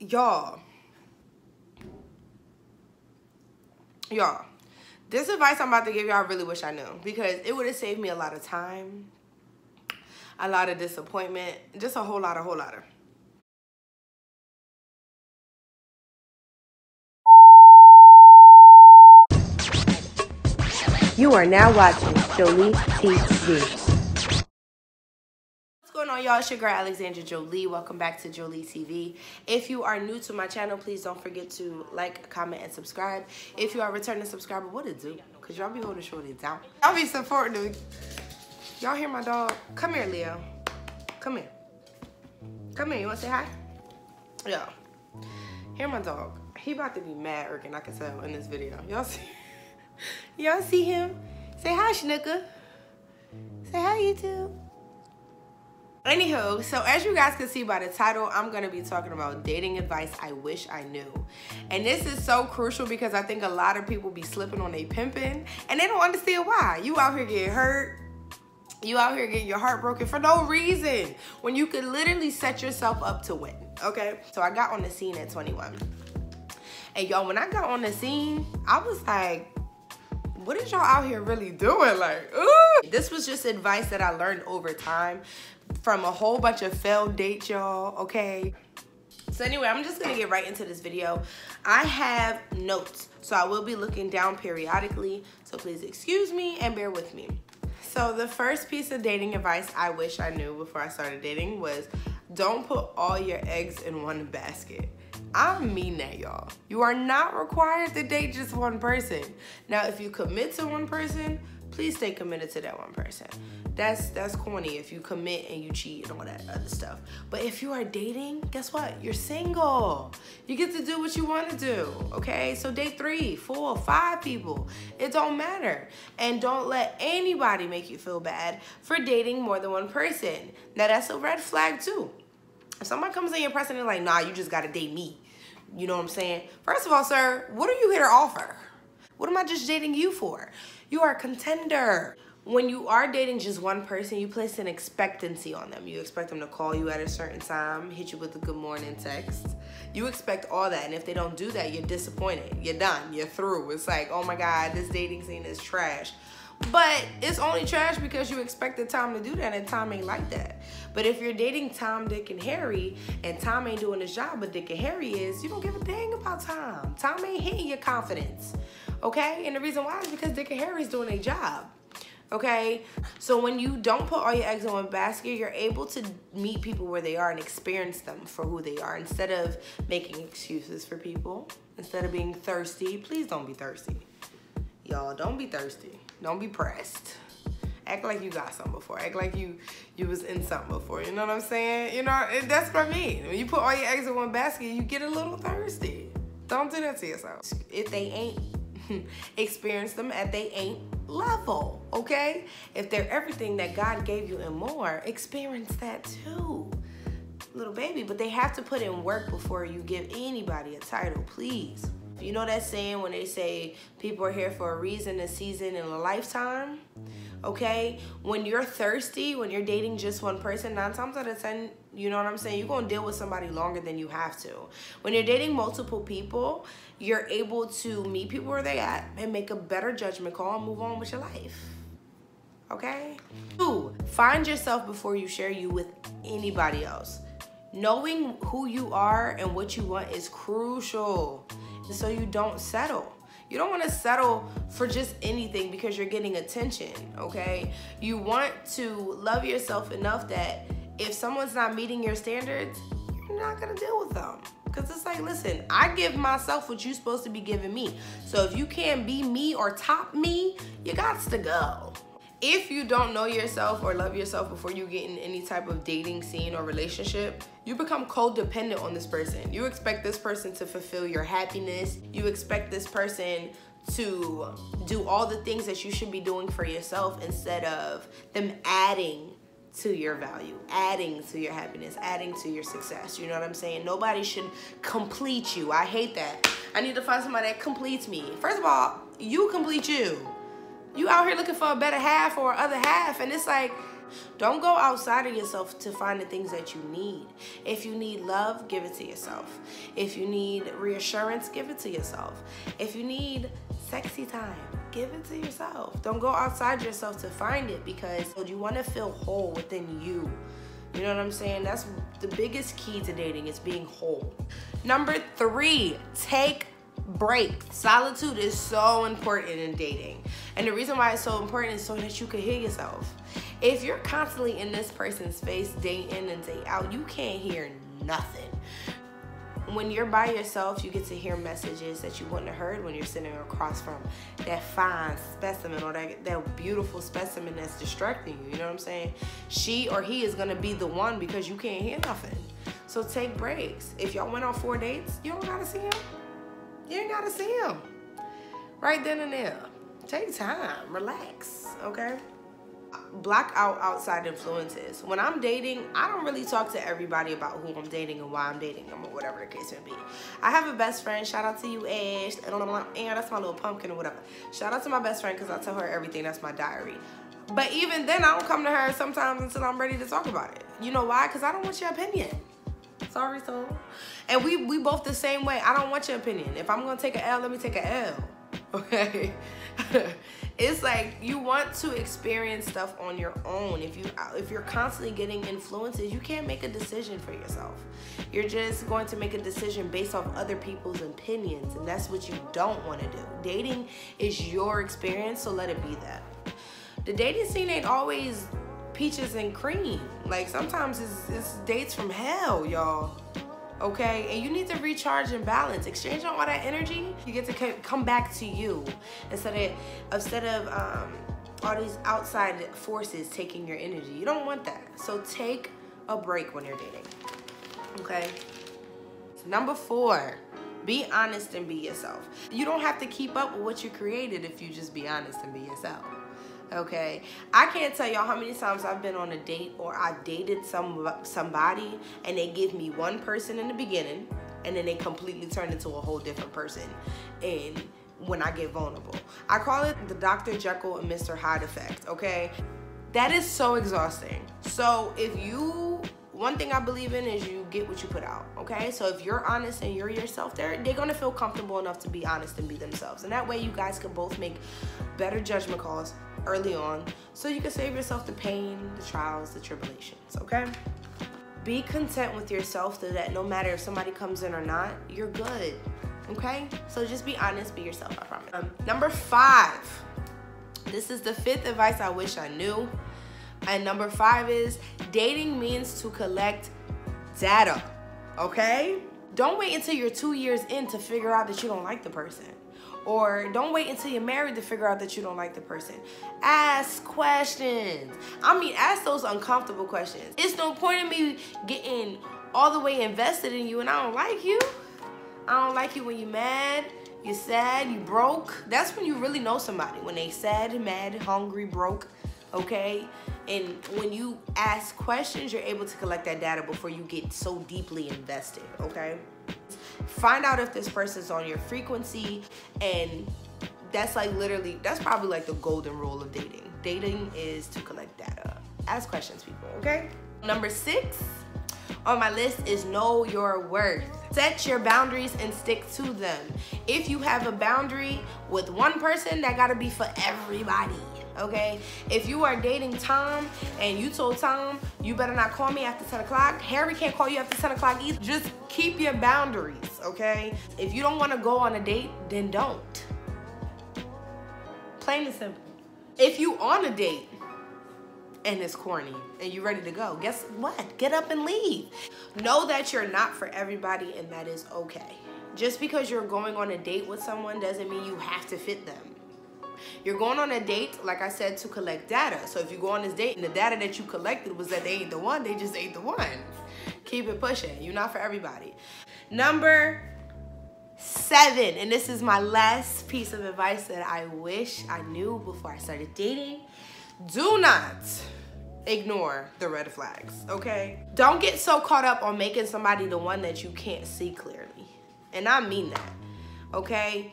Y'all, this advice I'm about to give y'all, I really wish I knew, because it would have saved me a lot of time, a lot of disappointment, just a whole lot of. You are now watching Joli TV. What's going on, y'all? It's your girl, Alexandra Joli. Welcome back to Joli TV. If you are new to my channel, please don't forget to like, comment, and subscribe. If you are a returning subscriber, what it do? Because y'all be holding shorty down. Y'all be supporting me. Y'all hear my dog? Come here, Leo. Come here. Come here. You want to say hi? Yeah. Hear my dog. He about to be mad irking, I can tell in this video. Y'all see? Y'all see him? Say hi, Schnooker. Say hi, YouTube. Anywho, so as you guys can see by the title, I'm going to be talking about dating advice I wish I knew. And this is so crucial because I think a lot of people be slipping on they pimping and they don't understand why. You out here getting hurt. You out here getting your heart broken for no reason when you could literally set yourself up to win, okay? So I got on the scene at 21. And y'all, when I got on the scene, I was like, what is y'all out here really doing? Like, ooh. This was just advice that I learned over time from a whole bunch of failed dates, y'all, okay? So anyway, I'm just gonna get right into this video. I have notes, so I will be looking down periodically, so please excuse me and bear with me. So the first piece of dating advice I wish I knew before I started dating was don't put all your eggs in one basket. I mean that, y'all. You are not required to date just one person. Now, if you commit to one person, please stay committed to that one person. That's corny if you commit and you cheat and all that other stuff. But if you are dating, guess what? You're single. You get to do what you want to do, okay? So date 3, 4, 5 people. It don't matter. And don't let anybody make you feel bad for dating more than one person. Now, that's a red flag too. If someone comes in your person and like, nah, you just gotta date me. You know what I'm saying? First of all, sir, what are you here to offer? What am I just dating you for? You are a contender. When you are dating just one person, you place an expectancy on them. You expect them to call you at a certain time, hit you with a good morning text. You expect all that, and if they don't do that, you're disappointed. You're done. You're through. It's like, oh my God, this dating scene is trash. But it's only trash because you expected Tom to do that, and Tom ain't like that. But if you're dating Tom, Dick, and Harry, and Tom ain't doing his job, but Dick and Harry is, you don't give a dang about Tom. Tom ain't hitting your confidence, okay? And the reason why is because Dick and Harry's doing their job, okay? So when you don't put all your eggs in one basket, you're able to meet people where they are and experience them for who they are instead of making excuses for people, instead of being thirsty. Please don't be thirsty. Y'all, don't be thirsty. Don't be pressed. Act like you got something before. Act like you was in something before. You know what I'm saying? You know, that's what I mean. When you put all your eggs in one basket, you get a little thirsty. Don't do that to yourself. If they ain't, experience them at they ain't level, okay? If they're everything that God gave you and more, experience that too, little baby. But they have to put in work before you give anybody a title, please. You know that saying when they say people are here for a reason, a season, and a lifetime? Okay? When you're thirsty, when you're dating just one person, 9 times out of 10, you know what I'm saying? You're going to deal with somebody longer than you have to. When you're dating multiple people, you're able to meet people where they at and make a better judgment call and move on with your life. Okay? 2, find yourself before you share you with anybody else. Knowing who you are and what you want is crucial. So you don't settle. You don't want to settle for just anything because you're getting attention, okay? You want to love yourself enough that if someone's not meeting your standards, you're not going to deal with them. Because it's like, listen, I give myself what you're supposed to be giving me. So if you can't be me or top me, you got to go. If you don't know yourself or love yourself before you get in any type of dating scene or relationship, you become codependent on this person. You expect this person to fulfill your happiness. You expect this person to do all the things that you should be doing for yourself instead of them adding to your value, adding to your happiness, adding to your success. You know what I'm saying? Nobody should complete you. I hate that. I need to find somebody that completes me. First of all, you complete you. You out here looking for a better half or other half, and it's like, Don't go outside of yourself to find the things that you need. If you need love, give it to yourself. If you need reassurance, give it to yourself. If you need sexy time, give it to yourself. Don't go outside yourself to find it, because you want to feel whole within you. You know what I'm saying? That's the biggest key to dating, is being whole. Number 3, take breaks. Solitude is so important in dating. And the reason why it's so important is so that you can hear yourself. If you're constantly in this person's face day in and day out, you can't hear nothing. When you're by yourself, you get to hear messages that you wouldn't have heard when you're sitting across from that fine specimen, or that beautiful specimen that's distracting you. You know what I'm saying? She or he is going to be the one, because you can't hear nothing. So take breaks. If y'all went on 4 dates, you don't got to see him. You ain't got to see him. Right then and there. Take time. Relax. Okay? Block out outside influences. When I'm dating, I don't really talk to everybody about who I'm dating and why I'm dating them, or whatever the case may be. I have a best friend. Shout out to you, Ash. And that's my little pumpkin or whatever. Shout out to my best friend, because I tell her everything. That's my diary. But even then, I don't come to her sometimes until I'm ready to talk about it. You know why? Because I don't want your opinion. Sorry, soul. And we both the same way. I don't want your opinion. If I'm gonna take an L, let me take an L. Okay? It's like, you want to experience stuff on your own. If you're constantly getting influences, you can't make a decision for yourself. You're just going to make a decision based off other people's opinions, and that's what you don't want to do. Dating is your experience, so let it be that. The dating scene ain't always peaches and cream. Like, sometimes it's dates from hell, y'all. Okay? And you need to recharge and balance. Exchange on all that energy. You get to come back to you, instead of all these outside forces taking your energy. You don't want that. So take a break when you're dating. Okay? Number 4, be honest and be yourself. You don't have to keep up with what you created if you just be honest and be yourself. Okay, I can't tell y'all how many times I've been on a date, or I've dated somebody, and they give me one person in the beginning, and then they completely turn into a whole different person and when I get vulnerable. I call it the Dr. Jekyll and Mr. Hyde effect, okay? That is so exhausting. So one thing I believe in is you get what you put out, okay? So if you're honest and you're yourself, they're gonna feel comfortable enough to be honest and be themselves. And that way you guys can both make better judgment calls early on, so you can save yourself the pain, the trials, the tribulations, okay? Be content with yourself, so that no matter if somebody comes in or not, you're good, okay? So just be honest, be yourself, I promise. Number 5, this is the 5th advice I wish I knew. And number 5 is, dating means to collect data, okay? Don't wait until you're 2 years in to figure out that you don't like the person. Or don't wait until you're married to figure out that you don't like the person. Ask questions. I mean, ask those uncomfortable questions. It's no point in me getting all the way invested in you and I don't like you. I don't like you when you're mad, you're sad, you broke. That's when you really know somebody. When they sad, mad, hungry, broke, okay? And when you ask questions, you're able to collect that data before you get so deeply invested, okay? Find out if this person's on your frequency, and that's like literally, that's probably like the golden rule of dating. Dating is to collect data. Ask questions, people, okay? Number 6 on my list is know your worth. Set your boundaries and stick to them. If you have a boundary with one person, that gotta be for everybody. Okay, if you are dating Tom and you told Tom you better not call me after 10 o'clock, Harry can't call you after 10 o'clock either. Just keep your boundaries, okay? If you don't want to go on a date, then don't. Plain and simple. If you on a date and it's corny and you ready to go, guess what? Get up and leave. Know that you're not for everybody, and that is okay. Just because you're going on a date with someone doesn't mean you have to fit them. You're going on a date, like I said, to collect data. So if you go on this date and the data that you collected was that they ain't the one, they just ain't the one. Keep it pushing. You're not for everybody. Number 7, and this is my last piece of advice that I wish I knew before I started dating. Do not ignore the red flags, okay? Don't get so caught up on making somebody the one that you can't see clearly. And I mean that, okay?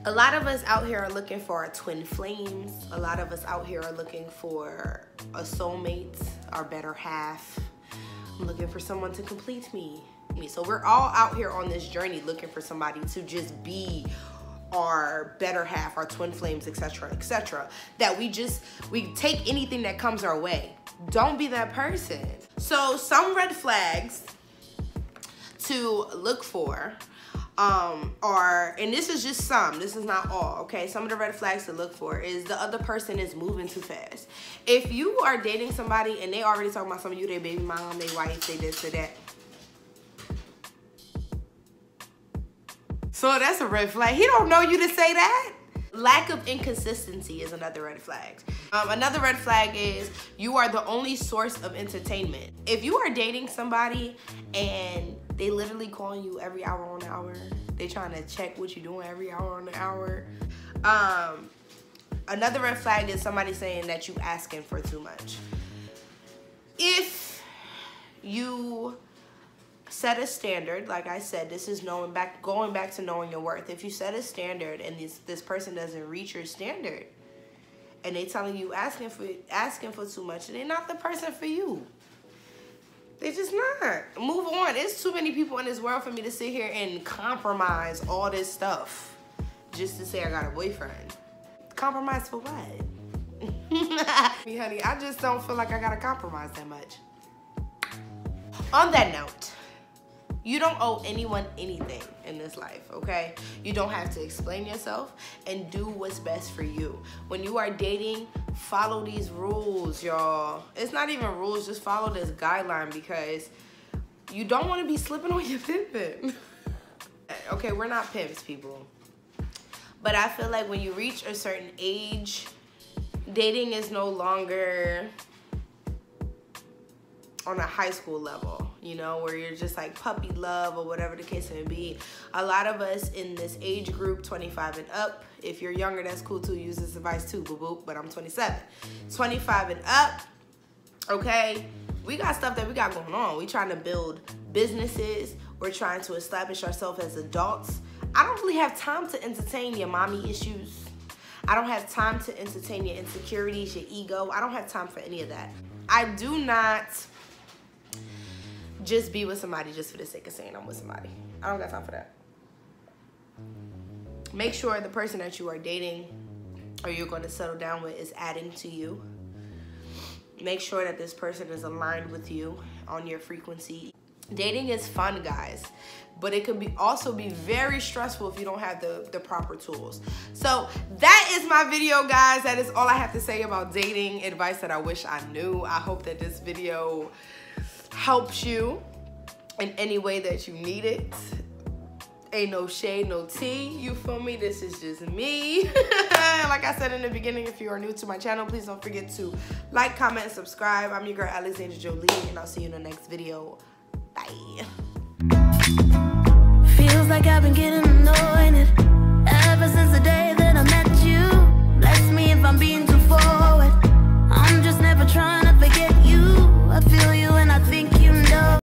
A lot of us out here are looking for our twin flames. A lot of us out here are looking for a soulmate, our better half. I'm looking for someone to complete me. So we're all out here on this journey looking for somebody to just be our better half, our twin flames, etc., etc. That we take anything that comes our way. Don't be that person. So some red flags to look for are, and this is just some, this is not all, okay? Some of the red flags to look for is the other person is moving too fast. If you are dating somebody and they already talking about some of you, their baby mom, their wife, they this, they that. So that's a red flag. He don't know you to say that. Lack of inconsistency is another red flag. Another red flag is you are the only source of entertainment. If you are dating somebody and they literally calling you every hour on the hour, they trying to check what you're doing every hour on the hour. Another red flag is somebody saying that you asking for too much. If you set a standard, like I said, this is going back to knowing your worth. If you set a standard and this person doesn't reach your standard, and they telling you asking for too much, they're not the person for you. They just not. Move on. There's too many people in this world for me to sit here and compromise all this stuff just to say I got a boyfriend. Compromise for what? Me, honey, I just don't feel like I gotta compromise that much. On that note, you don't owe anyone anything in this life, okay? You don't have to explain yourself, and do what's best for you. When you are dating, follow these rules, y'all. It's not even rules, just follow this guideline, because you don't want to be slipping on your pimping. Okay, we're not pimps, people. But I feel like when you reach a certain age, dating is no longer on a high school level, you know, where you're just like puppy love or whatever the case may be. A lot of us in this age group, 25 and up, if you're younger, that's cool too, use this advice too, boo boo, but I'm 27. 25 and up, okay, we got stuff that we got going on. We trying to build businesses. We're trying to establish ourselves as adults. I don't really have time to entertain your mommy issues. I don't have time to entertain your insecurities, your ego. I don't have time for any of that. I do not just be with somebody just for the sake of saying I'm with somebody. I don't got time for that. Make sure the person that you are dating or you're going to settle down with is adding to you. Make sure that this person is aligned with you on your frequency. Dating is fun, guys, but it could also be very stressful if you don't have the proper tools. So that is my video, guys. That is all I have to say about dating advice that I wish I knew. I hope that this video helps you in any way that you need it. Ain't no shade, no tea, you feel me? This is just me. Like I said in the beginning, if you are new to my channel, please don't forget to like, comment, and subscribe. I'm your girl, Alexandra Joli, and I'll see you in the next video. Bye. Feels like I've been getting anointed ever since the day that